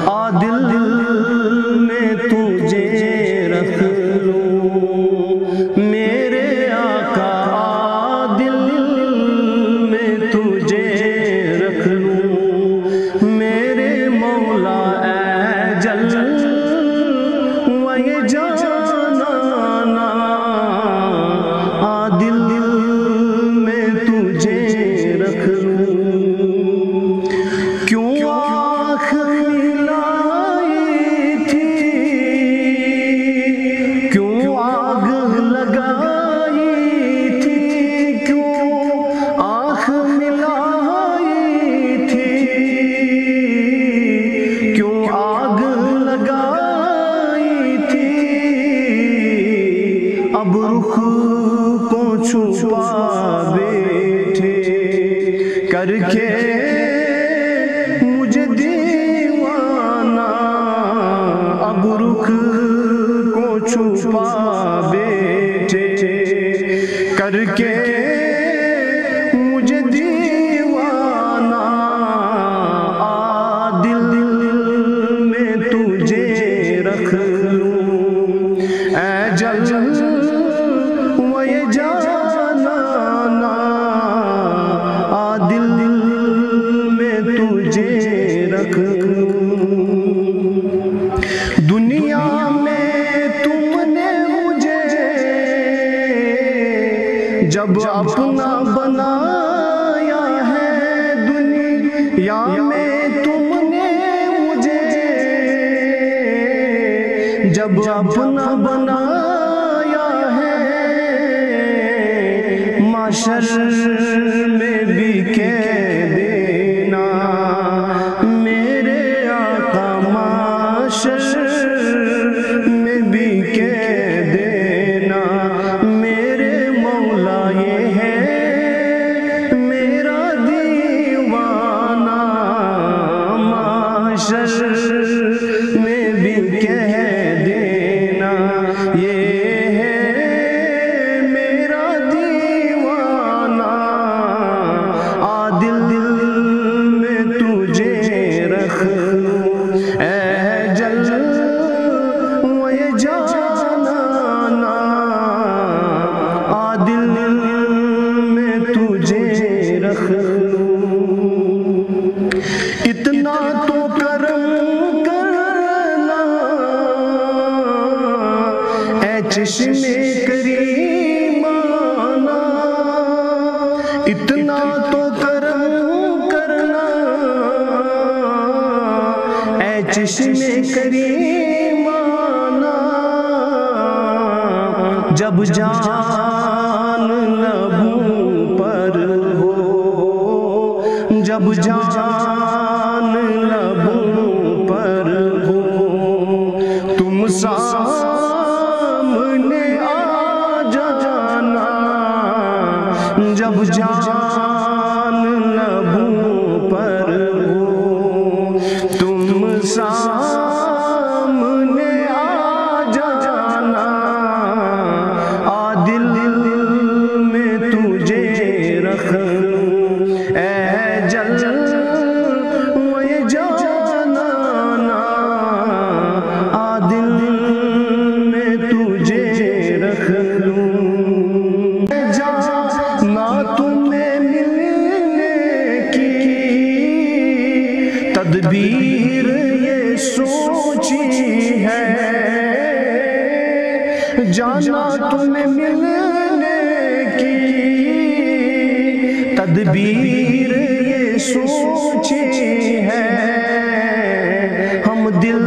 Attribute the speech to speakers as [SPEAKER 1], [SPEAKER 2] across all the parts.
[SPEAKER 1] आ दिल में तुझे रख लूं मेरे आका, आ दिल में तुझे रख लूं मेरे मौला ऐ जल वही जाना, आ दिल में तुझे रख लूं। क्यों आँख मिलाई थी, क्यों आग लगाई थी, क्यों आँख मिलाई थी, क्यों आग लगाई थी, अब रुख को छुपा बैठे करके मुझे दीवाना, अब रुख को छुपा बैठे करके मुझे दीवाना, आ दिल में तुझे रख लूं ऐ जल वही जाना, आ दिल में तुझे रख लूं। दुनिया में तुमने मुझे जब अपना बनाया है, दुनिया में तुमने मुझे जब अपना बनाया है, माशर में भी कह देना मेरे आका, माशर में भी कह देना मेरे मौला ये है मेरा दीवाना, माशर में भी कह देना ये है मेरा दीवाना, आ दिल में तुझे रख लूं ऐ जल वही जाना, आ दिल में तुझे रख लूं। इतना तो करम करना ऐ चश्मे करीमाना, इतना तो करम करना ऐ चश्मे करीमाना, जब जान लबों पर हो, जब जान लबों पर हो, तुम सामने आ जाना, जब जान लबों पर हो, तुम सामने आ जाना, आ दिल में तुझे रख लूं ऐ जल वही जाना, आ दिल में तुझे रख लूं। जाना तुम्हें मिलने की तदबीर ये सोची है, जाना तुम्हें मिलने की तदबीर ये सोची है, हम दिल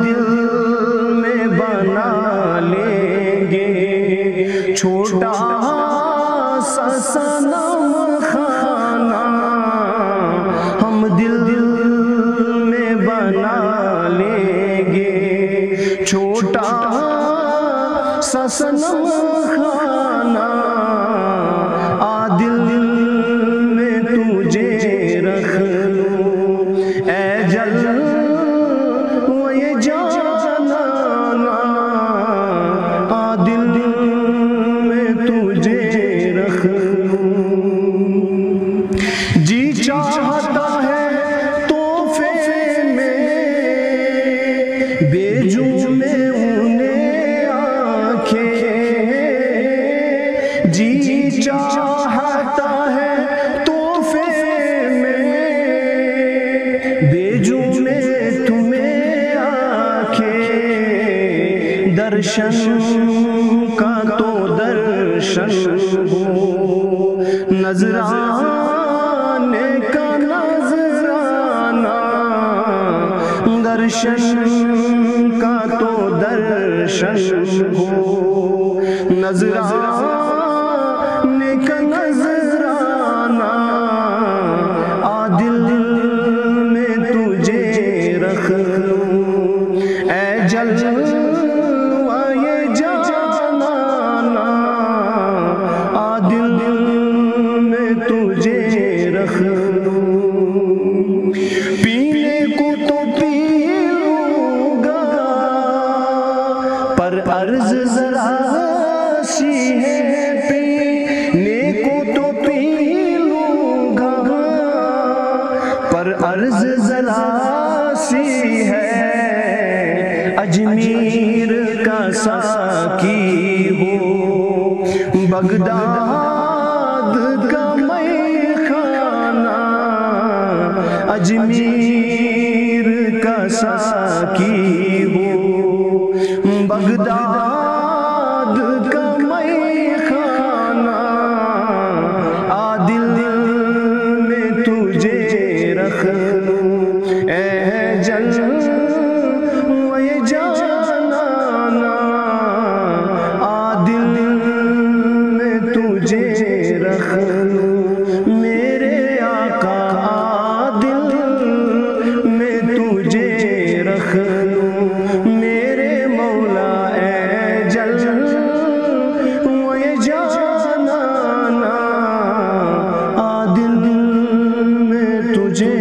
[SPEAKER 1] में बना लेंगे छोटा सा सनम खाना, हम दिल में बना लेंगे छोटा सा सनम खाना, आ दिल में तुझे रख लूं ऐ जल वही जाना, आ दिल में तुझे रख लूं। जी चाहता है तोहफे में बेजू में उन्हें आंखें जी चाहता है तोहफे में, बेजू में तुम्हें आंखें दर्शन का तो दर्शन हो, नजराने का नजराना, दर्शन का तो दर्शन हो, नजराने का नजराना। आदिल में तुझे रख लूं ऐ जलवा ये जानाना, आदिल में तुझे रख लूं। पीने को तो पी लूंगा पर अर्ज जरा सी है, पीने को तो पी लूंगा पर अर्ज जरा सी है। अजमेर का साकी हो, बगदाद का मैखाना, अजमेर का साकी हो, बगदाद का मैखाना। आदिल में तुझे रख लूं ऐ जलवा ये जानाना, आदिल में तुझे रख लूं मेरे आका, आदिल में तुझे रख लूं मेरे मौला ऐ जलवा ये जानाना, आदिल में तुझे